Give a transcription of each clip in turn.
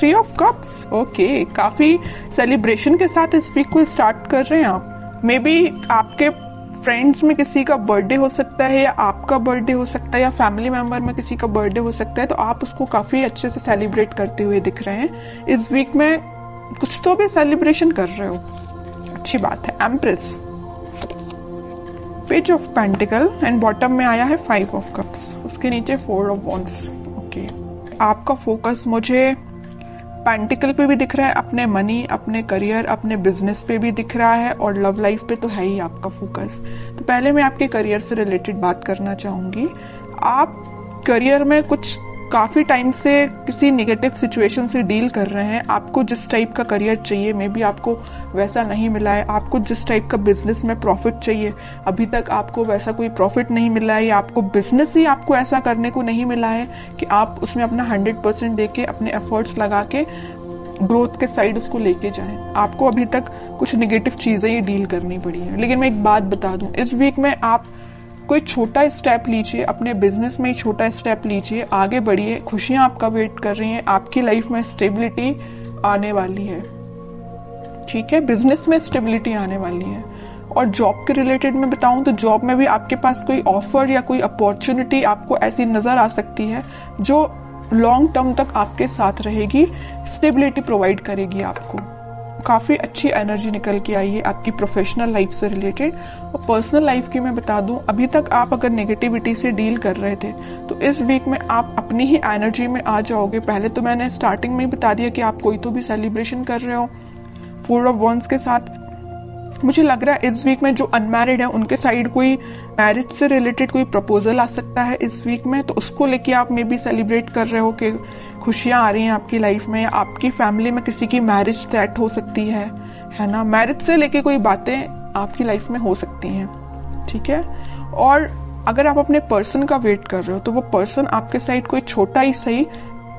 3 of cups, okay, काफी celebration के साथ इस वीक को स्टार्ट कर रहे हैं आप। मे बी आपके फ्रेंड्स में किसी का बर्थडे हो सकता है, या आपका बर्थडे हो सकता है, या फैमिली मेंबर में किसी का बर्थडे हो सकता है, तो आप उसको काफी अच्छे से सेलिब्रेट करते हुए दिख रहे हैं। इस वीक में कुछ तो भी सेलिब्रेशन कर रहे हो, अच्छी बात है। Empress, page of pentacle and bottom में आया है 5 ऑफ कप्स, उसके नीचे 4 ऑफ वॉन्ड्स। ओके, आपका फोकस मुझे पेंटिकल पे भी दिख रहा है, अपने मनी, अपने करियर, अपने बिजनेस पे भी दिख रहा है, और लव लाइफ पे तो है ही आपका फोकस। तो पहले मैं आपके करियर से रिलेटेड बात करना चाहूंगी। आप करियर में कुछ काफी टाइम से किसी नेगेटिव सिचुएशन से डील कर रहे हैं। आपको जिस टाइप का करियर चाहिए, मे बी आपको वैसा नहीं मिला है। आपको जिस टाइप का बिजनेस में प्रॉफिट चाहिए, अभी तक आपको वैसा कोई प्रॉफिट नहीं मिला है, या आपको बिजनेस ही आपको ऐसा करने को नहीं मिला है कि आप उसमें अपना 100% देके, अपने एफर्ट्स लगा के ग्रोथ के साइड उसको लेके जाएं। आपको अभी तक कुछ नेगेटिव चीजें ही डील करनी पड़ी है। लेकिन मैं एक बात बता दूं, इस वीक में आप कोई छोटा स्टेप लीजिए, अपने बिजनेस में ही छोटा स्टेप लीजिए, आगे बढ़िए। खुशियां आपका वेट कर रही हैं, आपकी लाइफ में स्टेबिलिटी आने वाली है, ठीक है, बिजनेस में स्टेबिलिटी आने वाली है। और जॉब के रिलेटेड में बताऊं तो जॉब में भी आपके पास कोई ऑफर या कोई अपॉर्चुनिटी आपको ऐसी नजर आ सकती है जो लॉन्ग टर्म तक आपके साथ रहेगी, स्टेबिलिटी प्रोवाइड करेगी आपको। काफी अच्छी एनर्जी निकल के आई है आपकी प्रोफेशनल लाइफ से रिलेटेड। और पर्सनल लाइफ की मैं बता दूं, अभी तक आप अगर नेगेटिविटी से डील कर रहे थे तो इस वीक में आप अपनी ही एनर्जी में आ जाओगे। पहले तो मैंने स्टार्टिंग में ही बता दिया कि आप कोई तो भी सेलिब्रेशन कर रहे हो 4 ऑफ वॉन्ड्स के साथ। मुझे लग रहा है इस वीक में जो अनमैरिड है उनके साइड कोई मैरिज से रिलेटेड कोई प्रपोजल आ सकता है इस वीक में, तो उसको लेके आप मे बी सेलिब्रेट कर रहे हो कि खुशियां आ रही हैं आपकी लाइफ में। आपकी फैमिली में किसी की मैरिज सेट हो सकती है ना, मैरिज से लेके कोई बातें आपकी लाइफ में हो सकती हैं, ठीक है। और अगर आप अपने पर्सन का वेट कर रहे हो तो वो पर्सन आपके साइड कोई छोटा ही सही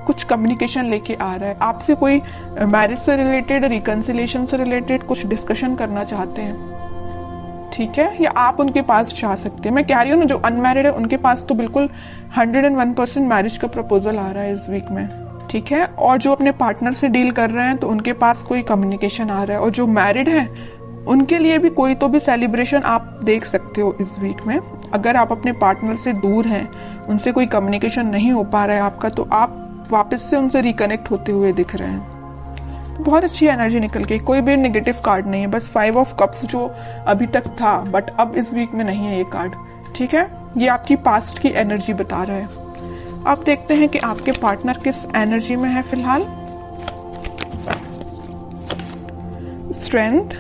कुछ कम्युनिकेशन लेके आ रहा है, आपसे कोई मैरिज से रिलेटेड, रिकंसिलेशन से रिलेटेड कुछ डिस्कशन करना चाहते हैं, ठीक है, या आप उनके पास जा सकते हैं। मैं कह रही हूँ ना, जो अनमैरिड है उनके पास तो बिल्कुल 101% मैरिज का प्रपोजल आ रहा है इस वीक में, ठीक है। और जो अपने पार्टनर से डील कर रहे हैं तो उनके पास कोई कम्युनिकेशन आ रहा है। और जो मैरिड है उनके लिए भी कोई तो भी सेलिब्रेशन आप देख सकते हो इस वीक में। अगर आप अपने पार्टनर से दूर हैं, उनसे कोई कम्युनिकेशन नहीं हो पा रहा है आपका, तो आप वापस से उनसे रिकनेक्ट होते हुए दिख रहे हैं। तो बहुत अच्छी एनर्जी निकल के, कोई भी नेगेटिव कार्ड नहीं है, बस 5 ऑफ कप्स जो अभी तक था बट अब इस वीक में नहीं है ये कार्ड, ठीक है। ये आपकी पास्ट की एनर्जी बता रहा है। अब देखते हैं कि आपके पार्टनर किस एनर्जी में है फिलहाल। Strength,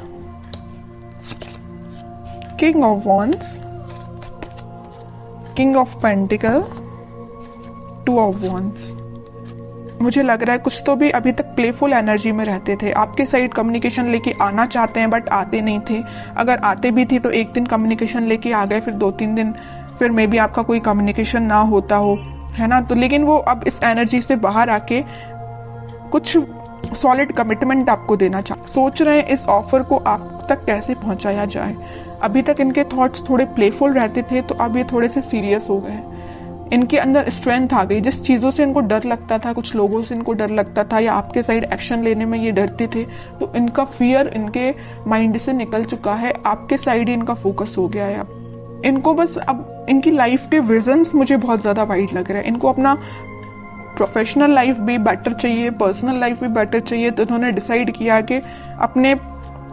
king of wands, king of pentacle, 2 of wands. मुझे लग रहा है कुछ तो भी अभी तक प्लेफुल एनर्जी में रहते थे, आपके साइड कम्युनिकेशन लेके आना चाहते हैं बट आते नहीं थे। अगर आते भी थे तो एक दिन कम्युनिकेशन लेके आ गए, फिर 2-3 दिन फिर मे बी आपका कोई कम्युनिकेशन ना होता हो, है ना। तो लेकिन वो अब इस एनर्जी से बाहर आके कुछ सॉलिड कमिटमेंट आपको देना सोच रहे हैं। इस ऑफर को आप तक कैसे पहुंचाया जाए। अभी तक इनके थॉट्स थोड़े प्लेफुल रहते थे, तो अब ये थोड़े से सीरियस हो गए। इनके अंदर स्ट्रेंथ आ गई। जिस चीजों से इनको डर लगता था, कुछ लोगों से इनको डर लगता था, या आपके साइड एक्शन लेने में ये डरते थे, तो इनका फियर इनके माइंड से निकल चुका है। आपके साइड ही इनका फोकस हो गया है। अब इनको बस अब इनकी लाइफ के विजन्स मुझे बहुत ज्यादा वाइड लग रहा है। इनको अपना प्रोफेशनल लाइफ भी बेटर चाहिए, पर्सनल लाइफ भी बेटर चाहिए, तो इन्होंने डिसाइड किया कि अपने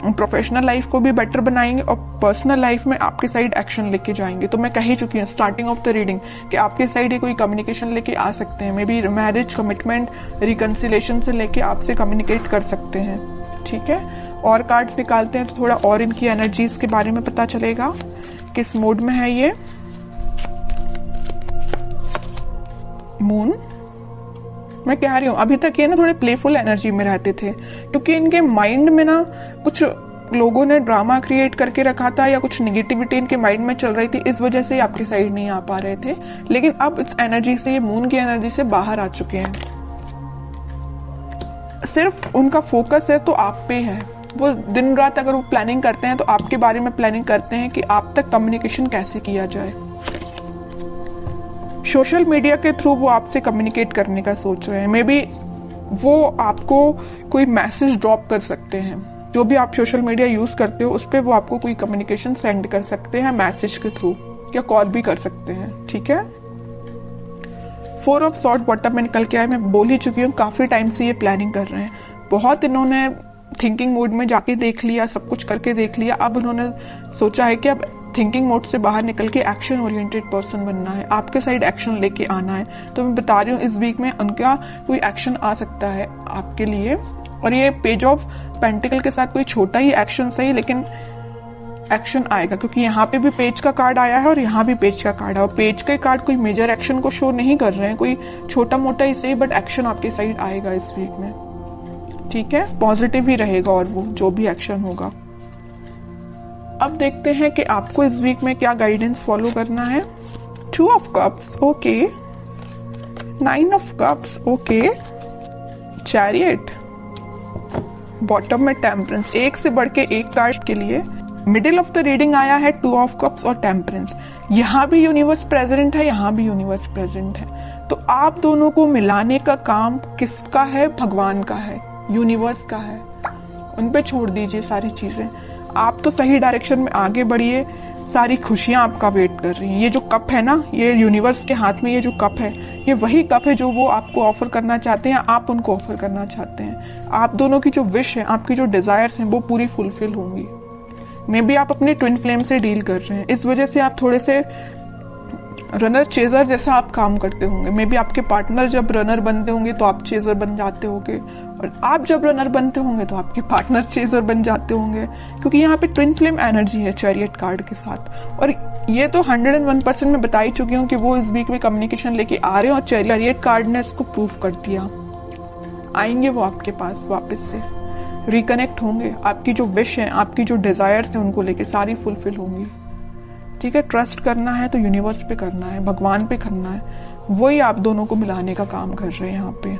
प्रोफेशनल लाइफ को भी बेटर बनाएंगे और पर्सनल लाइफ में आपके साइड एक्शन लेके जाएंगे। तो मैं कह ही चुकी हूँ स्टार्टिंग ऑफ द रीडिंग कि आपके साइड ही कोई कम्युनिकेशन लेके आ सकते हैं। May be marriage, commitment, reconciliation से लेके आपसे कम्युनिकेट कर सकते हैं, ठीक है। और कार्ड्स निकालते हैं तो थोड़ा और इनकी एनर्जीज के बारे में पता चलेगा, किस मूड में है ये। मून, मैं कह रही हूँ अभी तक ये ना थोड़े प्लेफुल एनर्जी में रहते थे, क्योंकि इनके माइंड में ना कुछ लोगों ने ड्रामा क्रिएट करके रखा था, या कुछ निगेटिविटी इनके माइंड में चल रही थी, इस वजह से आपके साइड नहीं आ पा रहे थे। लेकिन अब इस एनर्जी से, ये मून की एनर्जी से बाहर आ चुके हैं। सिर्फ उनका फोकस है तो आप पे है। वो दिन रात अगर वो प्लानिंग करते हैं तो आपके बारे में प्लानिंग करते हैं कि आप तक कम्युनिकेशन कैसे किया जाए। सोशल मीडिया के थ्रू वो आपसे कम्युनिकेट करने का सोच रहे हैं। मे बी वो आपको कोई मैसेज ड्रॉप कर सकते हैं। जो भी आप सोशल मीडिया यूज करते हो उस पर वो आपको कोई कम्युनिकेशन सेंड कर सकते हैं मैसेज के थ्रू, या कॉल भी कर सकते हैं, ठीक है। 4 ऑफ सॉर्ड बॉटम में निकल के आए, मैं बोल ही चुकी हूँ काफी टाइम से ये प्लानिंग कर रहे हैं, बहुत इन्होंने थिंकिंग मोड में जाके देख लिया, सब कुछ करके देख लिया, अब उन्होंने सोचा है कि अब थिंकिंग मोड से बाहर निकल के एक्शन ओरिएंटेड पर्सन बनना है, आपके साइड एक्शन लेके आना है। तो मैं बता रही हूँ इस वीक में उनका कोई एक्शन आ सकता है आपके लिए, और ये पेज ऑफ पेंटिकल के साथ कोई छोटा ही एक्शन सही, लेकिन एक्शन आएगा, क्योंकि यहाँ पे भी पेज का कार्ड आया है और यहाँ भी पेज का कार्ड है, और पेज के कार्ड कोई मेजर एक्शन को शो नहीं कर रहे हैं, कोई छोटा मोटा ही सही, बट एक्शन आपके साइड आएगा इस वीक में, ठीक है। पॉजिटिव ही रहेगा और वो जो भी एक्शन होगा। अब देखते हैं कि आपको इस वीक में क्या गाइडेंस फॉलो करना है। 2 of cups, okay. 9 of cups, okay. Chariot, bottom में टेम्परेंस, एक से बढ़ के एक कार्ड के लिए मिडिल ऑफ द रीडिंग आया है 2 ऑफ कप्स और टेम्परेंस। यहाँ भी यूनिवर्स प्रेजेंट है, यहाँ भी यूनिवर्स प्रेजेंट है, तो आप दोनों को मिलाने का काम किसका है? भगवान का है, यूनिवर्स का है। उन पे छोड़ दीजिए सारी चीजें, आप तो सही डायरेक्शन में आगे बढ़िए, सारी खुशियां आपका वेट कर रही हैं। ये जो कप है ना, ये यूनिवर्स के हाथ में ये जो कप है, ये वही कप है जो वो आपको ऑफर करना चाहते हैं, आप उनको ऑफर करना चाहते हैं। आप दोनों की जो विश है, आपकी जो डिजायर्स हैं, वो पूरी फुलफिल होंगी। मे बी आप अपने ट्विन फ्लेम से डील कर रहे हैं, इस वजह से आप थोड़े से रनर चेजर जैसा आप काम करते होंगे। मे बी आपके पार्टनर जब रनर बनते होंगे तो आप चेजर बन जाते होंगे, और आप जब रनर बनते होंगे तो आपके पार्टनर चेजर बन जाते होंगे, क्योंकि यहाँ पे ट्विन फ्लेम एनर्जी है चैरियट कार्ड के साथ। और ये तो 101% में बता ही चुकी हूँ कि वो इस वीक में कम्युनिकेशन लेके आ रहे हैं, और चैरियट कार्ड ने इसको प्रूव कर दिया। आएंगे वो आपके पास वापस से, रिकनेक्ट होंगे, आपकी जो विश है, आपकी जो डिजायर्स है, उनको लेके सारी फुलफिल होंगी, ठीक है। ट्रस्ट करना है तो यूनिवर्स पे करना है, भगवान पे करना है, वही आप दोनों को मिलाने का काम कर रहे हैं यहाँ पे।